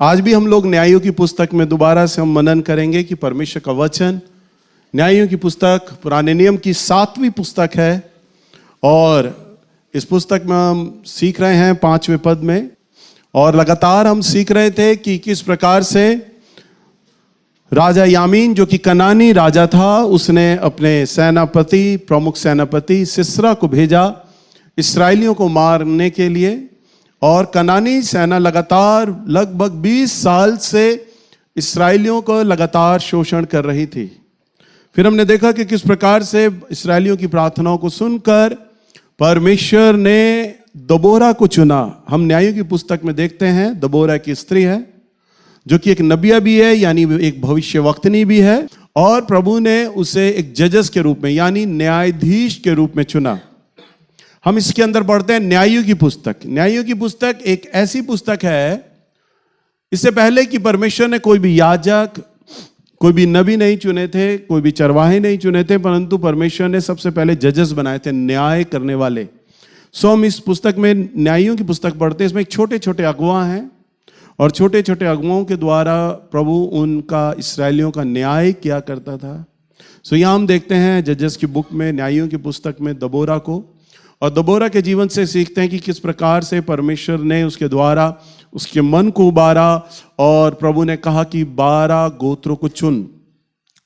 आज भी हम लोग न्यायों की पुस्तक में दोबारा से हम मनन करेंगे कि परमेश्वर का वचन, न्यायों की पुस्तक पुराने नियम की 7वीं पुस्तक है और इस पुस्तक में हम सीख रहे हैं 5वें पद में। और लगातार हम सीख रहे थे कि किस प्रकार से राजा यामीन जो कि कनानी राजा था, उसने अपने सेनापति, प्रमुख सेनापति सिसरा को भेजा इस्राएलियों को मारने के लिए। और कनानी सेना लगातार लगभग 20 साल से इस्राएलियों को लगातार शोषण कर रही थी। फिर हमने देखा कि किस प्रकार से इस्राएलियों की प्रार्थनाओं को सुनकर परमेश्वर ने दबोरा को चुना। हम न्यायों की पुस्तक में देखते हैं दबोरा की स्त्री है जो कि एक नबिया भी है, यानी एक भविष्यवक्तनी भी है, और प्रभु ने उसे एक जजस के रूप में यानी न्यायाधीश के रूप में चुना। हम इसके अंदर पढ़ते हैं न्यायों की पुस्तक। न्यायों की पुस्तक एक ऐसी पुस्तक है, इससे पहले कि परमेश्वर ने कोई भी याजक, कोई भी नबी नहीं चुने थे, कोई भी चरवाहे नहीं चुने थे, परंतु परमेश्वर ने सबसे पहले जजेस बनाए थे, न्याय करने वाले। सो हम इस पुस्तक में न्यायों की पुस्तक पढ़ते हैं। इसमें एक छोटे छोटे अगुआ हैं और छोटे छोटे अगुओं के द्वारा प्रभु उनका इस्राएलियों का न्याय किया करता था। सो यहाँ हम देखते हैं जजेस की बुक में, न्यायों की पुस्तक में दबोरा को, और दबोरा के जीवन से सीखते हैं कि किस प्रकार से परमेश्वर ने उसके द्वारा उसके मन को उबारा और प्रभु ने कहा कि 12 गोत्रों को चुन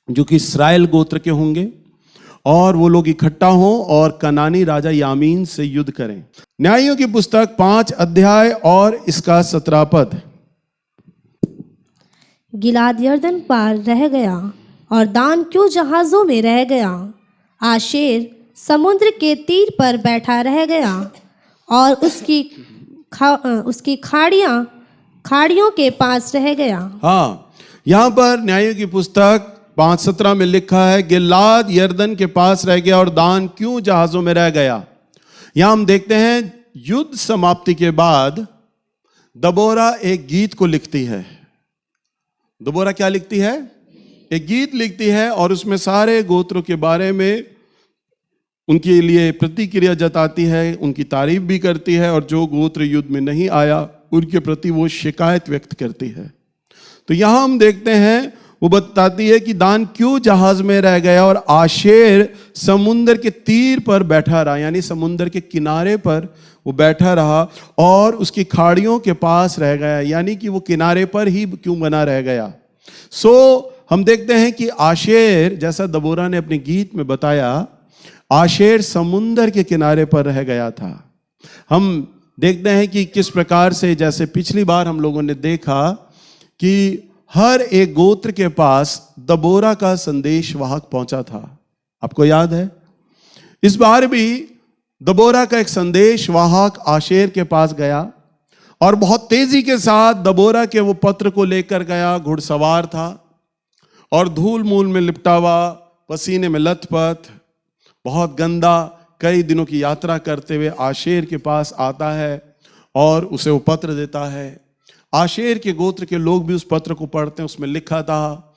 जो कि इस्राएल गोत्र के होंगे और वो लोग इकट्ठा हों और कनानी राजा यामीन से युद्ध करें। न्यायों की पुस्तक 5 अध्याय और इसका 17 पद। गिलाद यरदन पार रह गया और दान क्यों जहाजों में रह गया। आशेर समुद्र के तीर पर बैठा रह गया और उसकी खाड़ियों के पास रह गया। हाँ, यहाँ पर न्यायों की पुस्तक 5:17 में लिखा है गिलाद यरदन के पास रह गया और दान क्यों जहाजों में रह गया। यहाँ हम देखते हैं युद्ध समाप्ति के बाद दबोरा एक गीत को लिखती है। दबोरा क्या लिखती है? एक गीत लिखती है और उसमें सारे गोत्रों के बारे में उनके लिए प्रतिक्रिया जताती है, उनकी तारीफ भी करती है, और जो गोत्र युद्ध में नहीं आया उनके प्रति वो शिकायत व्यक्त करती है। तो यहां हम देखते हैं वो बताती है कि दान क्यों जहाज में रह गया और आशेर समुद्र के तीर पर बैठा रहा, यानी समुद्र के किनारे पर वो बैठा रहा और उसकी खाड़ियों के पास रह गया, यानी कि वो किनारे पर ही क्यों बना रह गया। हम देखते हैं कि आशेर, जैसा दबोरा ने अपने गीत में बताया, आशेर समुद्र के किनारे पर रह गया था। हम देखते हैं कि किस प्रकार से, जैसे पिछली बार हम लोगों ने देखा कि हर एक गोत्र के पास दबोरा का संदेश वाहक पहुंचा था। आपको याद है? इस बार भी दबोरा का एक संदेश वाहक आशेर के पास गया और बहुत तेजी के साथ दबोरा के वो पत्र को लेकर गया। घुड़सवार था और धूल मूल में लिपटा हुआ, पसीने में लथपथ, बहुत गंदा, कई दिनों की यात्रा करते हुए आशेर के पास आता है और उसे वो पत्र देता है। आशेर के गोत्र के लोग भी उस पत्र को पढ़ते हैं। उसमें लिखा था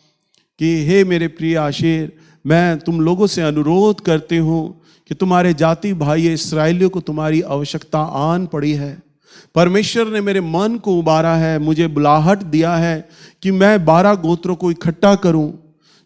कि हे मेरे प्रिय आशेर, मैं तुम लोगों से अनुरोध करती हूँ कि तुम्हारे जाति भाई इस्राएलियों को तुम्हारी आवश्यकता आन पड़ी है। परमेश्वर ने मेरे मन को उबारा है, मुझे बुलाहट दिया है कि मैं 12 गोत्रों को इकट्ठा करूं,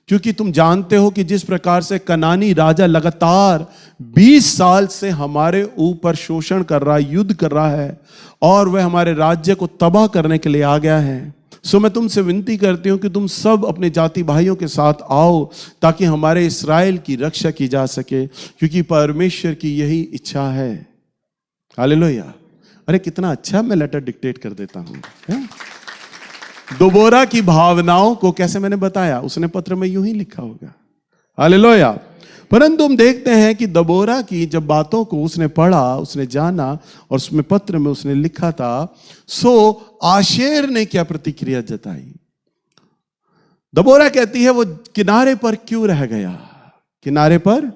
क्योंकि तुम जानते हो कि जिस प्रकार से कनानी राजा लगातार 20 साल से हमारे ऊपर शोषण कर रहा है, युद्ध कर रहा है और वह हमारे राज्य को तबाह करने के लिए आ गया है। सो मैं तुमसे विनती करती हूँ कि तुम सब अपने जाति भाइयों के साथ आओ ताकि हमारे इस्राएल की रक्षा की जा सके, क्योंकि परमेश्वर की यही इच्छा है। हालेलुया। अरे कितना अच्छा मैं लेटर डिक्टेट कर देता हूँ। दबोरा की भावनाओं को कैसे मैंने बताया, उसने पत्र में यूं ही लिखा होगा। हालेलुया। परंतु हम देखते हैं कि दबोरा की जब बातों को उसने पढ़ा, उसने जाना और उसमें पत्र में उसने लिखा था, सो आशेर ने क्या प्रतिक्रिया जताई। दबोरा कहती है वो किनारे पर क्यों रह गया। किनारे पर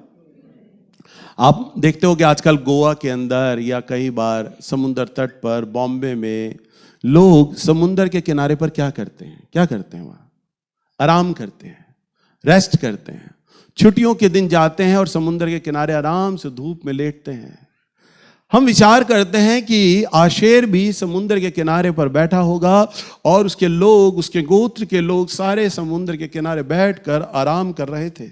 आप देखते हो कि आजकल गोवा के अंदर या कई बार समुद्र तट पर, बॉम्बे में लोग समुद्र के किनारे पर क्या करते हैं? वहां आराम करते हैं, रेस्ट करते हैं। छुट्टियों के दिन जाते हैं और समुद्र के किनारे आराम से धूप में लेटते हैं। हम विचार करते हैं कि आशेर भी समुद्र के किनारे पर बैठा होगा और उसके लोग, उसके गोत्र के लोग सारे समुद्र के किनारे बैठकर आराम कर रहे थे।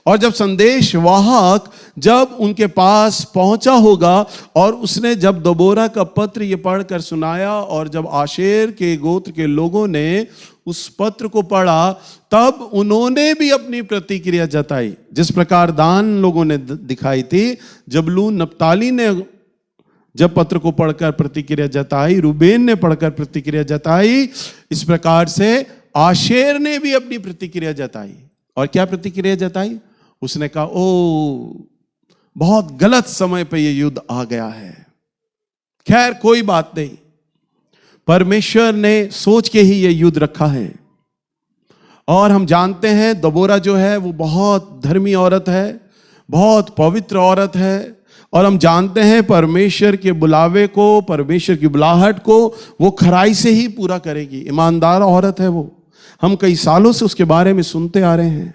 और जब संदेशवाहक जब उनके पास पहुंचा होगा और उसने जब दबोरा का पत्र ये पढ़कर सुनाया और जब आशेर के गोत्र के लोगों ने उस पत्र को पढ़ा, तब उन्होंने भी अपनी प्रतिक्रिया जताई। जिस प्रकार दान लोगों ने दिखाई थी, जबूलून नप्ताली ने जब पत्र को पढ़कर प्रतिक्रिया जताई, रूबेन ने पढ़कर प्रतिक्रिया जताई, इस प्रकार से आशेर ने भी अपनी प्रतिक्रिया जताई। और क्या प्रतिक्रिया जताई? उसने कहा, ओ बहुत गलत समय पे ये युद्ध आ गया है। खैर कोई बात नहीं, परमेश्वर ने सोच के ही ये युद्ध रखा है। और हम जानते हैं दबोरा जो है वो बहुत धर्मी औरत है, बहुत पवित्र औरत है। और हम जानते हैं परमेश्वर के बुलावे को, परमेश्वर की बुलाहट को वो खराई से ही पूरा करेगी। ईमानदार औरत है वो। हम कई सालों से उसके बारे में सुनते आ रहे हैं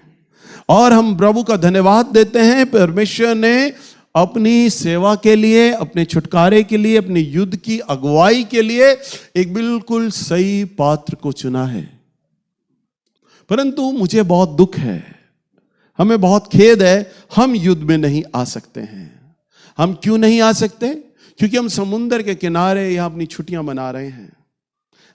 और हम प्रभु का धन्यवाद देते हैं। परमेश्वर ने अपनी सेवा के लिए, अपने छुटकारे के लिए, अपने युद्ध की अगुवाई के लिए एक बिल्कुल सही पात्र को चुना है। परंतु मुझे बहुत दुख है, हमें बहुत खेद है, हम युद्ध में नहीं आ सकते हैं। हम क्यों नहीं आ सकते? क्योंकि हम समुद्र के किनारे यहां अपनी छुट्टियां मना रहे हैं,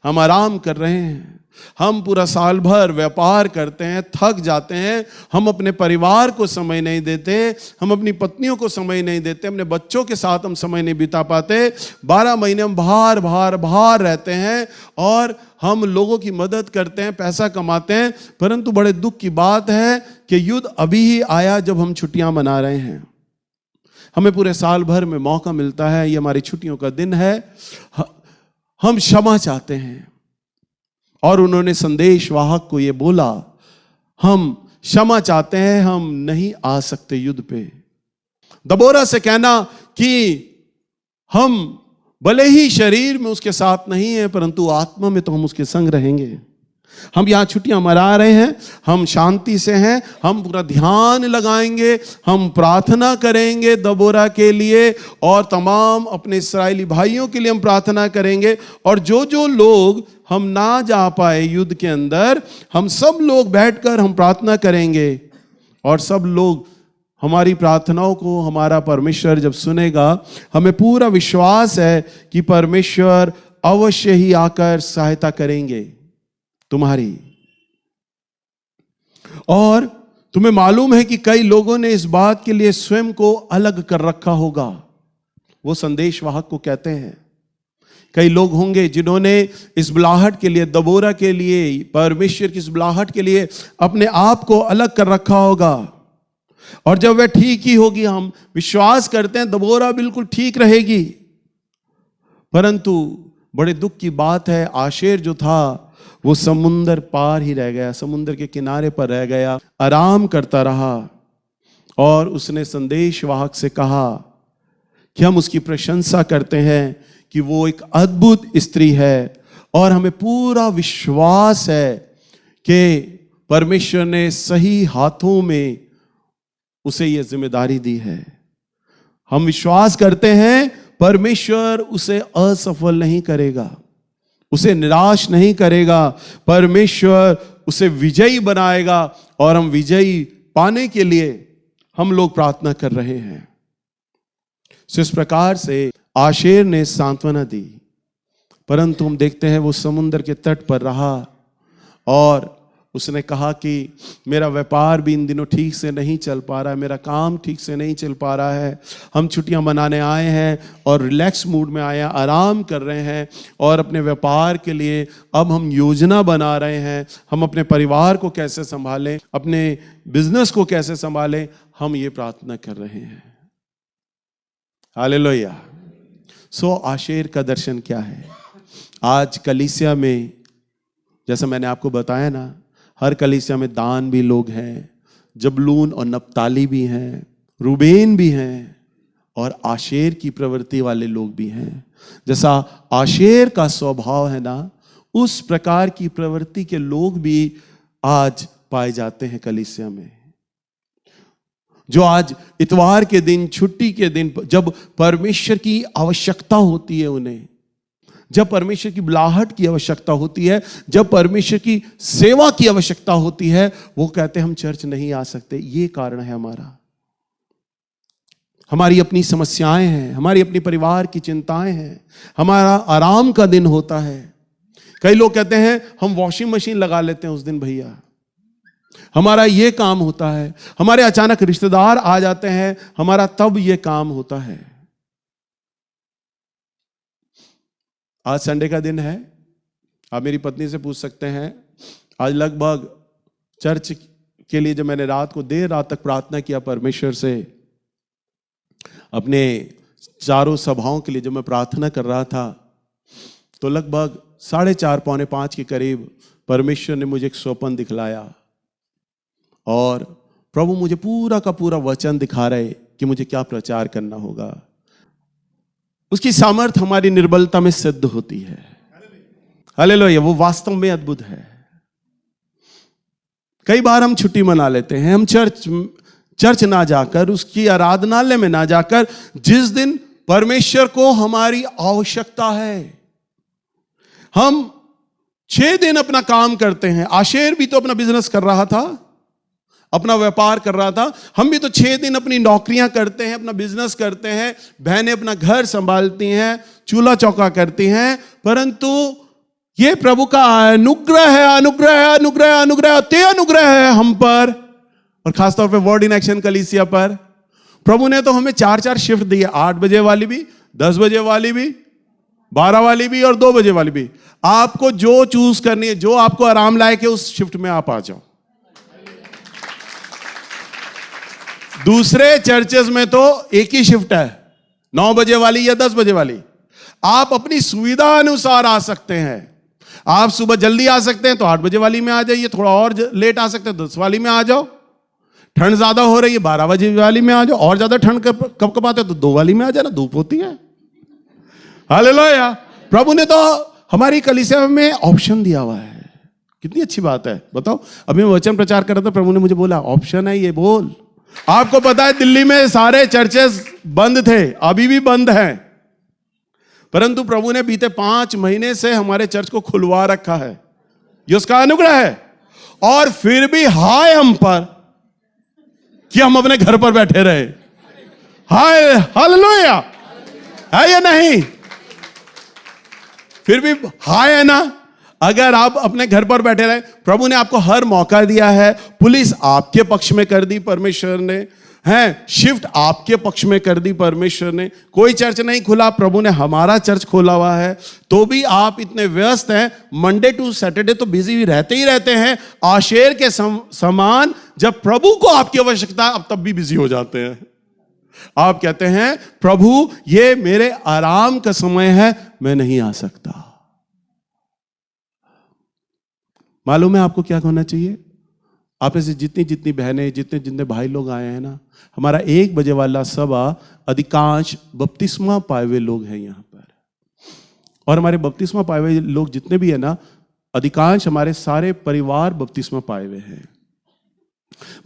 हम आराम कर रहे हैं। हम पूरा साल भर व्यापार करते हैं, थक जाते हैं। हम अपने परिवार को समय नहीं देते, हम अपनी पत्नियों को समय नहीं देते, अपने बच्चों के साथ हम समय नहीं बिता पाते। 12 महीने हम बाहर रहते हैं और हम लोगों की मदद करते हैं, पैसा कमाते हैं। परंतु बड़े दुख की बात है कि युद्ध अभी ही आया जब हम छुट्टियां मना रहे हैं। हमें पूरे साल भर में मौका मिलता है, ये हमारी छुट्टियों का दिन है। हम क्षमा चाहते हैं। और उन्होंने संदेशवाहक को ये बोला, हम क्षमा चाहते हैं, हम नहीं आ सकते युद्ध पे। दबोरा से कहना कि हम भले ही शरीर में उसके साथ नहीं हैं, परंतु आत्मा में तो हम उसके संग रहेंगे। हम यहाँ छुट्टियां मना रहे हैं, हम शांति से हैं, हम पूरा ध्यान लगाएंगे, हम प्रार्थना करेंगे दबोरा के लिए और तमाम अपने इस्राएली भाइयों के लिए हम प्रार्थना करेंगे। और जो जो लोग हम ना जा पाए युद्ध के अंदर, हम सब लोग बैठकर हम प्रार्थना करेंगे और सब लोग हमारी प्रार्थनाओं को हमारा परमेश्वर जब सुनेगा, हमें पूरा विश्वास है कि परमेश्वर अवश्य ही आकर सहायता करेंगे तुम्हारी। और तुम्हें मालूम है कि कई लोगों ने इस बात के लिए स्वयं को अलग कर रखा होगा। वो संदेशवाहक को कहते हैं, कई लोग होंगे जिन्होंने इस बुलाहट के लिए, दबोरा के लिए, परमेश्वर की इस बुलाहट के लिए अपने आप को अलग कर रखा होगा। और जब वह ठीक ही होगी, हम विश्वास करते हैं दबोरा बिल्कुल ठीक रहेगी। परंतु बड़े दुख की बात है, आशेर जो था वो समुंदर पार ही रह गया, समुद्र के किनारे पर रह गया, आराम करता रहा। और उसने संदेशवाहक से कहा कि हम उसकी प्रशंसा करते हैं कि वो एक अद्भुत स्त्री है और हमें पूरा विश्वास है कि परमेश्वर ने सही हाथों में उसे ये जिम्मेदारी दी है। हम विश्वास करते हैं परमेश्वर उसे असफल नहीं करेगा, उसे निराश नहीं करेगा। परमेश्वर उसे विजयी बनाएगा और हम विजयी पाने के लिए हम लोग प्रार्थना कर रहे हैं। इस प्रकार से आशेर ने सांत्वना दी, परंतु हम देखते हैं वो समुद्र के तट पर रहा और उसने कहा कि मेरा व्यापार भी इन दिनों ठीक से नहीं चल पा रहा है, मेरा काम ठीक से नहीं चल पा रहा है। हम छुट्टियां मनाने आए हैं और रिलैक्स मूड में आए हैं, आराम कर रहे हैं और अपने व्यापार के लिए अब हम योजना बना रहे हैं, हम अपने परिवार को कैसे संभालें, अपने बिजनेस को कैसे संभालें, हम ये प्रार्थना कर रहे हैं। हालेलुया। सो आशेर का दर्शन क्या है? आज कलीसिया में, जैसा मैंने आपको बताया ना, हर कलीसिया में दान भी लोग हैं, जबूलून और नप्ताली भी हैं, रूबेन भी हैं और आशेर की प्रवृत्ति वाले लोग भी हैं। जैसा आशेर का स्वभाव है ना, उस प्रकार की प्रवृत्ति के लोग भी आज पाए जाते हैं कलीसिया में। जो आज इतवार के दिन, छुट्टी के दिन, जब परमेश्वर की आवश्यकता होती है उन्हें, जब परमेश्वर की बुलाहट की आवश्यकता होती है, जब परमेश्वर की सेवा की आवश्यकता होती है, वो कहते हैं हम चर्च नहीं आ सकते। ये कारण है हमारा, हमारी अपनी समस्याएं हैं, हमारी अपनी परिवार की चिंताएं हैं, हमारा आराम का दिन होता है। कई लोग कहते हैं हम वॉशिंग मशीन लगा लेते हैं उस दिन भैया, हमारा ये काम होता है, हमारे अचानक रिश्तेदार आ जाते हैं, हमारा तब ये काम होता है। आज संडे का दिन है, आप मेरी पत्नी से पूछ सकते हैं, आज लगभग चर्च के लिए जब मैंने रात को देर रात तक प्रार्थना किया परमेश्वर से, अपने चारों सभाओं के लिए जब मैं प्रार्थना कर रहा था, तो लगभग 4:30 पौने 5 के करीब परमेश्वर ने मुझे एक स्वप्न दिखलाया और प्रभु मुझे पूरा का पूरा वचन दिखा रहे कि मुझे क्या प्रचार करना होगा। उसकी सामर्थ हमारी निर्बलता में सिद्ध होती है। हालेलुया, वो वास्तव में अद्भुत है। कई बार हम छुट्टी मना लेते हैं, हम चर्च ना जाकर, उसकी आराधनालय में ना जाकर, जिस दिन परमेश्वर को हमारी आवश्यकता है। हम 6 दिन अपना काम करते हैं। आशेर भी तो अपना बिजनेस कर रहा था, अपना व्यापार कर रहा था। हम भी तो 6 दिन अपनी नौकरियां करते हैं, अपना बिजनेस करते हैं, बहनें अपना घर संभालती हैं, चूल्हा चौका करती हैं, परंतु ये प्रभु का अनुग्रह है, अनुग्रह है, अनुग्रह, अनुग्रह, अति अनुग्रह है हम पर, और खासतौर पे वर्ड इन एक्शन कलीसिया पर। प्रभु ने तो हमें 4-4 शिफ्ट दी है, 8 बजे वाली भी, 10 बजे वाली भी, 12 वाली भी और 2 बजे वाली भी। आपको जो चूज करनी है, जो आपको आराम लायक है, उस शिफ्ट में आप आ जाओ। दूसरे चर्चेस में तो एक ही शिफ्ट है, 9 बजे वाली या 10 बजे वाली। आप अपनी सुविधा अनुसार आ सकते हैं। आप सुबह जल्दी आ सकते हैं तो 8 बजे वाली में आ जाइए, थोड़ा और लेट आ सकते हैं 10 वाली में आ जाओ। ठंड ज्यादा हो रही है 12 बजे वाली में आ जाओ, और ज्यादा ठंड कब कब आते तो 2 वाली में आ जाना, धूप होती है। हालेलुया, प्रभु ने तो हमारी कलीसिया में ऑप्शन दिया हुआ है। कितनी अच्छी बात है, बताओ। अभी मैं वचन प्रचार कर रहा था, प्रभु ने मुझे बोला ऑप्शन है ये, बोल। आपको पता है दिल्ली में सारे चर्चेस बंद थे, अभी भी बंद हैं, परंतु प्रभु ने बीते 5 महीने से हमारे चर्च को खुलवा रखा है। ये उसका अनुग्रह है। और फिर भी हाय हम पर कि हम अपने घर पर बैठे रहे। हाय, हालेलुया, है या नहीं? फिर भी हाय है ना। अगर आप अपने घर पर बैठे रहे, प्रभु ने आपको हर मौका दिया है। पुलिस आपके पक्ष में कर दी परमेश्वर ने, हैं, शिफ्ट आपके पक्ष में कर दी परमेश्वर ने। कोई चर्च नहीं खुला, प्रभु ने हमारा चर्च खोला हुआ है। तो भी आप इतने व्यस्त हैं, मंडे टू सैटरडे तो बिजी रहते ही रहते हैं। आशेर के समान जब प्रभु को आपकी आवश्यकता, आप तब भी बिजी हो जाते हैं। आप कहते हैं प्रभु ये मेरे आराम का समय है, मैं नहीं आ सकता। मालूम है आपको क्या होना चाहिए? आप ऐसे जितनी जितनी बहनें, जितने जितने भाई लोग आए हैं ना, हमारा 1 बजे वाला सभा अधिकांश बपतिस्मा पाए हुए लोग हैं यहाँ पर। और हमारे बपतिस्मा पाए हुए लोग जितने भी है ना, अधिकांश हमारे सारे परिवार बपतिस्मा पाए हुए हैं।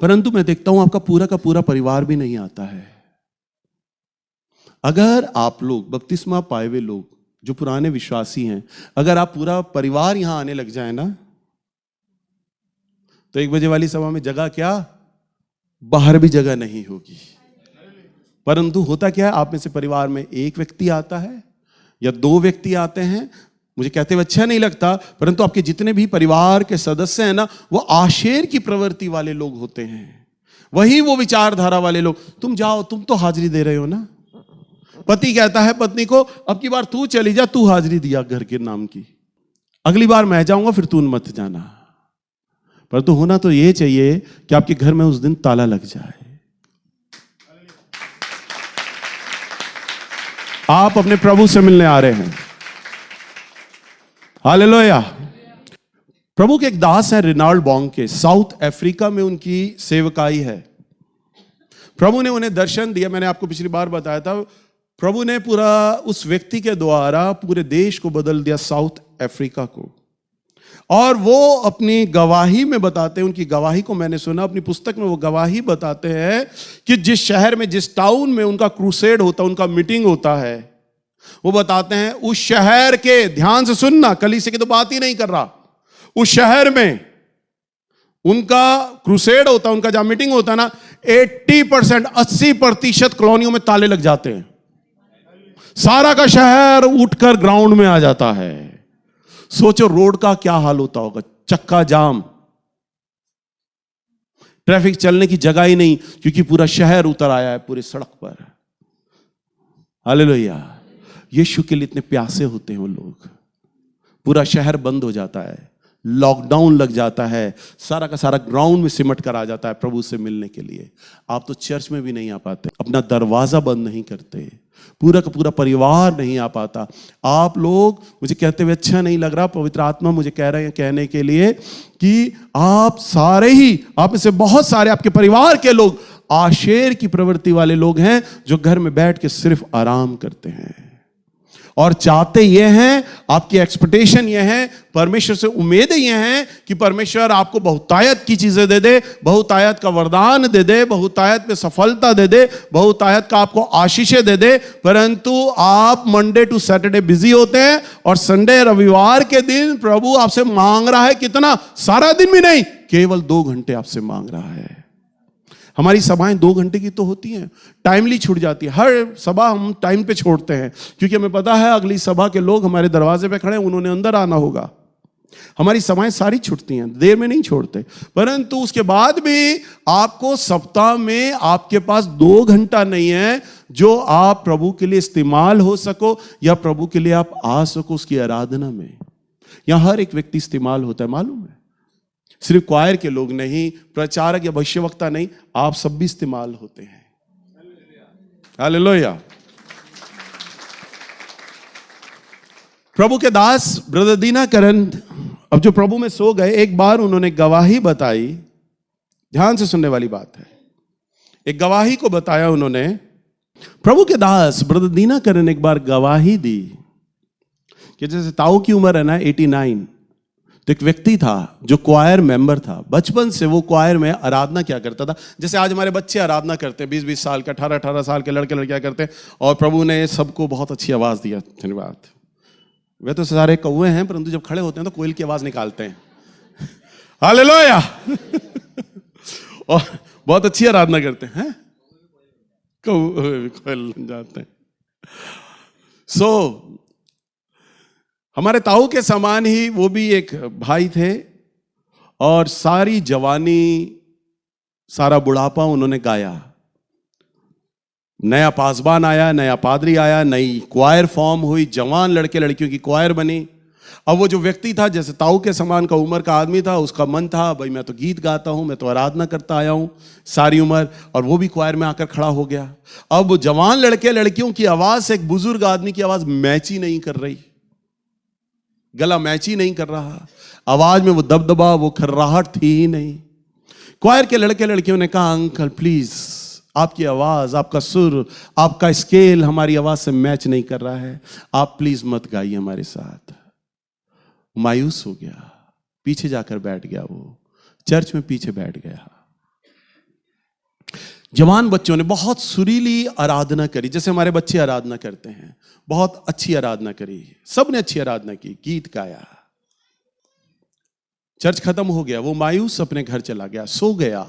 परंतु मैं देखता हूं आपका पूरा का पूरा परिवार भी नहीं आता है। अगर आप लोग बपतिस्मा पाए हुए लोग जो पुराने विश्वासी हैं, अगर आप पूरा परिवार यहां आने लग जाए ना, तो 1 बजे वाली सभा में जगह क्या, बाहर भी जगह नहीं होगी। परंतु होता क्या है, आप में से परिवार में 1 व्यक्ति आता है या 2 व्यक्ति आते हैं। मुझे कहते हुए अच्छा नहीं लगता, परंतु आपके जितने भी परिवार के सदस्य हैं ना, वो आशेर की प्रवृत्ति वाले लोग होते हैं। वही वो विचारधारा वाले लोग। तुम जाओ, तुम तो हाजिरी दे रहे हो ना। पति कहता है पत्नी को, अब की बार तू चली जा, तू हाजिरी दिया घर के नाम की, अगली बार मैं जाऊंगा, फिर तू मत जाना। परंतु होना तो ये चाहिए कि आपके घर में उस दिन ताला लग जाए। आप अपने प्रभु से मिलने आ रहे हैं। हालेलुया। प्रभु के एक दास हैं रिनाल्ड बोंके, साउथ अफ्रीका में उनकी सेवकाई है। प्रभु ने उन्हें दर्शन दिया। मैंने आपको पिछली बार बताया था, प्रभु ने पूरा उस व्यक्ति के द्वारा पूरे देश को बदल दिया, साउथ अफ्रीका को। और वो अपनी गवाही में बताते हैं, उनकी गवाही को मैंने सुना अपनी पुस्तक में, वो गवाही बताते हैं कि जिस शहर में, जिस टाउन में उनका क्रूसेड होता है, उनका मीटिंग होता है, वो बताते हैं उस शहर के, ध्यान से सुनना, कलीसिया की तो बात ही नहीं कर रहा, उस शहर में उनका क्रूसेड होता है, उनका जहां मीटिंग होता है ना, 80%, 80% कॉलोनियों में ताले लग जाते हैं। सारा का शहर उठकर ग्राउंड में आ जाता है। सोचो रोड का क्या हाल होता होगा, चक्का जाम, ट्रैफिक चलने की जगह ही नहीं, क्योंकि पूरा शहर उतर आया है पूरी सड़क पर। हालेलुया। यीशु के लिए इतने प्यासे होते हैं वो लोग। पूरा शहर बंद हो जाता है, लॉकडाउन लग जाता है, सारा का सारा ग्राउंड में सिमट कर आ जाता है प्रभु से मिलने के लिए। आप तो चर्च में भी नहीं आ पाते, अपना दरवाजा बंद नहीं करते, पूरा का पूरा परिवार नहीं आ पाता। आप लोग, मुझे कहते हुए अच्छा नहीं लग रहा, पवित्र आत्मा मुझे कह रहे हैं कहने के लिए कि आप सारे ही, आप में से बहुत सारे आपके परिवार के लोग आशेर की प्रवृत्ति वाले लोग हैं, जो घर में बैठ के सिर्फ आराम करते हैं और चाहते ये हैं, आपकी एक्सपेक्टेशन ये है, परमेश्वर से उम्मीदें ये हैं कि परमेश्वर आपको बहुतायत की चीजें दे दे, बहुतायत का वरदान दे दे, बहुतायत में सफलता दे दे, बहुतायत का आपको आशीषें दे दे। परंतु आप मंडे टू सैटरडे बिजी होते हैं और संडे, रविवार के दिन प्रभु आपसे मांग रहा है कितना, सारा दिन भी नहीं, केवल 2 घंटे आपसे मांग रहा है। हमारी सभाएं 2 घंटे की तो होती हैं, टाइमली छूट जाती है। हर सभा हम टाइम पे छोड़ते हैं, क्योंकि हमें पता है अगली सभा के लोग हमारे दरवाजे पे खड़े हैं, उन्होंने अंदर आना होगा। हमारी सभाएं सारी छूटती हैं, देर में नहीं छोड़ते। परंतु उसके बाद भी आपको सप्ताह में आपके पास 2 घंटा नहीं है जो आप प्रभु के लिए इस्तेमाल हो सको, या प्रभु के लिए आप आ सको उसकी आराधना में। यहां हर एक व्यक्ति इस्तेमाल होता है, मालूम है, सिर्फ क्वायर के लोग नहीं, प्रचारक या भविष्यवक्ता नहीं, आप सब भी इस्तेमाल होते हैं। हालेलुया। प्रभु के दास ब्रदर दीनाकरण, अब जो प्रभु में सो गए, एक बार उन्होंने गवाही बताई, ध्यान से सुनने वाली बात है। एक गवाही को बताया उन्होंने। प्रभु के दास ब्रदर दीनाकरण एक बार गवाही दी कि जैसे ताऊ की उम्र है ना 89, तो एक व्यक्ति था जो क्वायर मेंबर था, बचपन से वो क्वायर में आराधना क्या करता था, जैसे आज हमारे बच्चे आराधना करते हैं, 20-20 साल के, 18-18 साल के लड़के लड़कियां करते हैं, और प्रभु ने सबको बहुत अच्छी आवाज दिया। धन्यवाद। वे तो सारे कौवे हैं, परंतु जब खड़े होते हैं तो कोयल की आवाज निकालते हैं। हालेलुया। और बहुत अच्छी आराधना करते हैं, कोयल जाते हैं। हमारे ताऊ के समान ही वो भी एक भाई थे, और सारी जवानी, सारा बुढ़ापा उन्होंने गाया। नया पासबान आया, नया पादरी आया, नई क्वायर फॉर्म हुई, जवान लड़के लड़कियों की क्वायर बनी। अब वो जो व्यक्ति था, जैसे ताऊ के समान का उम्र का आदमी था, उसका मन था भाई मैं तो गीत गाता हूं, मैं तो आराधना करता आया हूं सारी उम्र, और वो भी क्वायर में आकर खड़ा हो गया। अब वो जवान लड़के लड़कियों की आवाज से एक बुजुर्ग आदमी की आवाज मैच ही नहीं कर रही, गला मैच ही नहीं कर रहा, आवाज में वो दबदबा, वो खर्राहट थी ही नहीं। क्वायर के लड़के लड़कियों ने कहा अंकल प्लीज, आपकी आवाज, आपका सुर, आपका स्केल हमारी आवाज से मैच नहीं कर रहा है, आप प्लीज मत गाइए हमारे साथ। मायूस हो गया, पीछे जाकर बैठ गया, वो चर्च में पीछे बैठ गया। जवान बच्चों ने बहुत सुरीली आराधना करी, जैसे हमारे बच्चे आराधना करते हैं, बहुत अच्छी आराधना करी, सबने अच्छी आराधना की, गीत गाया। चर्च खत्म हो गया, वो मायूस अपने घर चला गया, सो गया।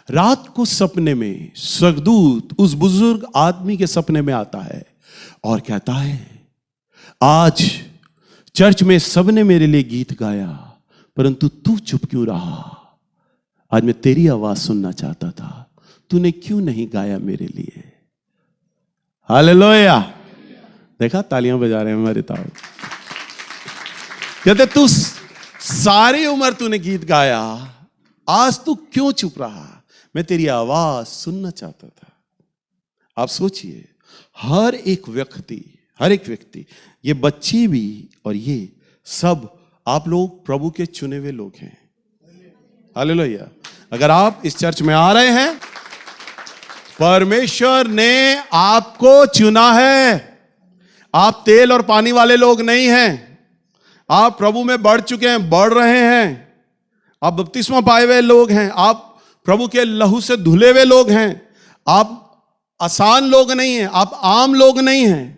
रात को सपने में स्वर्गदूत उस बुजुर्ग आदमी के सपने में आता है और कहता है आज चर्च में सबने मेरे लिए गीत गाया, परंतु तू चुप क्यों रहा? आज मैं तेरी आवाज सुनना चाहता था, तूने क्यों नहीं गाया मेरे लिए? हालेलुया। देखा, तालियां बजा रहे हैं हमारे ताऊ। कहते तू सारी उम्र तूने गीत गाया, आज तू क्यों चुप रहा? मैं तेरी आवाज सुनना चाहता था। आप सोचिए, हर एक व्यक्ति, ये बच्चे भी और ये सब, आप लोग प्रभु के चुने हुए लोग हैं। हालेलुया। अगर आप इस चर्च में आ रहे हैं, परमेश्वर ने आपको चुना है। आप तेल और पानी वाले लोग नहीं हैं, आप प्रभु में बढ़ चुके हैं, बढ़ रहे हैं, आप बपतिस्मा पाए हुए लोग हैं, आप प्रभु के लहू से धुले हुए लोग हैं, आप आसान लोग नहीं हैं, आप आम लोग नहीं हैं।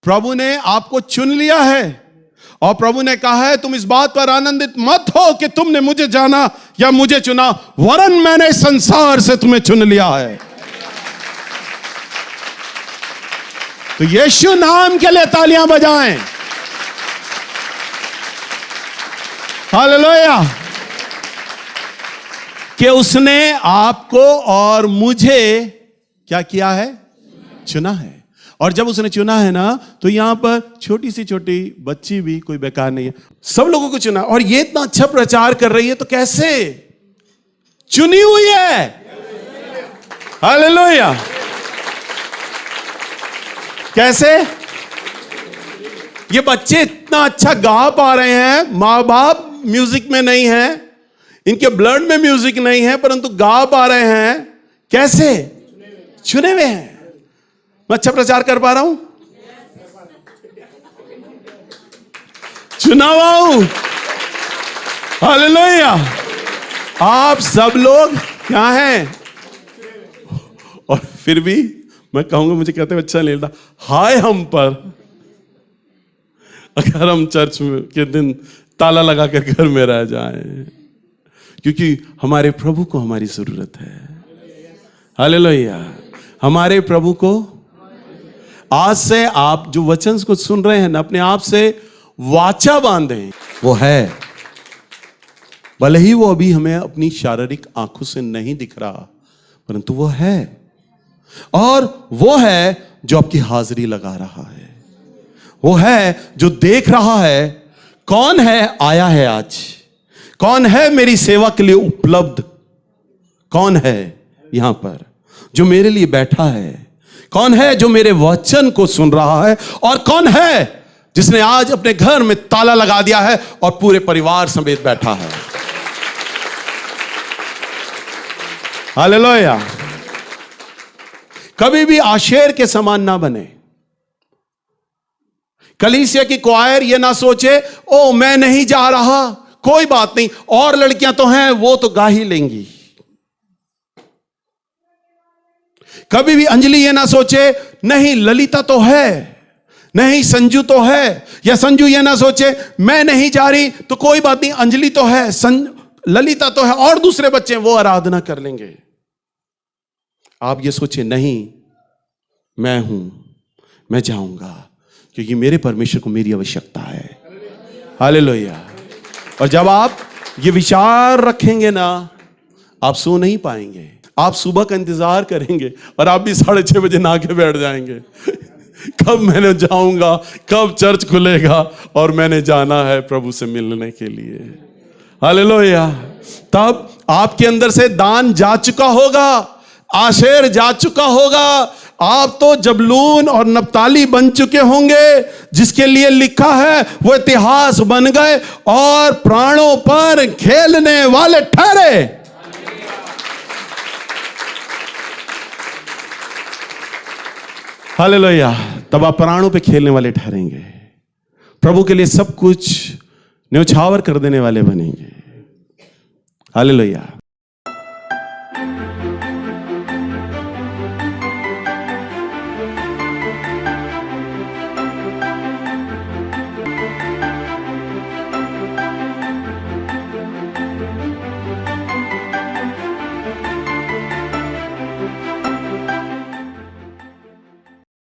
प्रभु ने आपको चुन लिया है और प्रभु ने कहा है तुम इस बात पर आनंदित मत हो कि तुमने मुझे जाना या मुझे चुना, वरन मैंने संसार से तुम्हें चुन लिया है। तो यीशु नाम के लिए तालियां बजाएं। हालेलुया। कि उसने आपको और मुझे क्या किया है? चुना है। और जब उसने चुना है ना, तो यहां पर छोटी सी छोटी बच्ची भी कोई बेकार नहीं है, सब लोगों को चुना। और ये इतना अच्छा प्रचार कर रही है, तो कैसे? चुनी हुई है। हालेलुया। कैसे? ये बच्चे इतना अच्छा गा पा रहे हैं, माँ बाप म्यूजिक में नहीं है, इनके ब्लड में म्यूजिक नहीं है, परंतु गा पा रहे हैं। कैसे? चुने हुए हैं। मैं अच्छा प्रचार कर पा रहा हूं? चुना हुआ हूं। हालेलुया। आप सब लोग क्या हैं? और फिर भी मैं कहूंगा, मुझे कहते हैं अच्छा नहीं लगता, हाय हम पर अगर हम चर्च के दिन ताला लगा कर घर में रह जाएं, क्योंकि हमारे प्रभु को हमारी जरूरत है। हालेलुया। हमारे प्रभु को आज से आप जो वचन को सुन रहे हैं ना, अपने आप से वाचा बांधें। वो है, भले ही वो अभी हमें अपनी शारीरिक आंखों से नहीं दिख रहा, परंतु वो है। और वो है जो आपकी हाजिरी लगा रहा है, वो है जो देख रहा है कौन है आया है आज, कौन है मेरी सेवा के लिए उपलब्ध, कौन है यहां पर जो मेरे लिए बैठा है, कौन है जो मेरे वचन को सुन रहा है, और कौन है जिसने आज अपने घर में ताला लगा दिया है और पूरे परिवार समेत बैठा है। हालेलुया। कभी भी आशेर के समान ना बने। कलीसिया की क्वायर ये ना सोचे ओ मैं नहीं जा रहा, कोई बात नहीं, और लड़कियां तो हैं, वो तो गा ही लेंगी। कभी भी अंजलि ये ना सोचे नहीं ललिता तो है, नहीं संजू तो है, या संजू ये ना सोचे मैं नहीं जा रही तो कोई बात नहीं, अंजलि तो है, ललिता तो है, और दूसरे बच्चे वो आराधना कर लेंगे। आप ये सोचे नहीं, मैं हूं, मैं जाऊंगा, क्योंकि मेरे परमेश्वर को मेरी आवश्यकता है। हालेलुया। और जब आप ये विचार रखेंगे ना, आप सो नहीं पाएंगे, आप सुबह का इंतजार करेंगे और आप भी 6:30 बजे नहा के बैठ जाएंगे। कब मैंने जाऊंगा, कब चर्च खुलेगा, और मैंने जाना है प्रभु से मिलने के लिए। हालेलुया। तब आपके अंदर से दान जा चुका होगा, आशेर जा चुका होगा, आप तो जबलून और नप्ताली बन चुके होंगे, जिसके लिए लिखा है वो इतिहास बन गए और प्राणों पर खेलने वाले ठहरे। हालेलुया। तब आप प्राणों पे खेलने वाले ठहरेंगे, प्रभु के लिए सब कुछ न्यौछावर कर देने वाले बनेंगे। हालेलुया।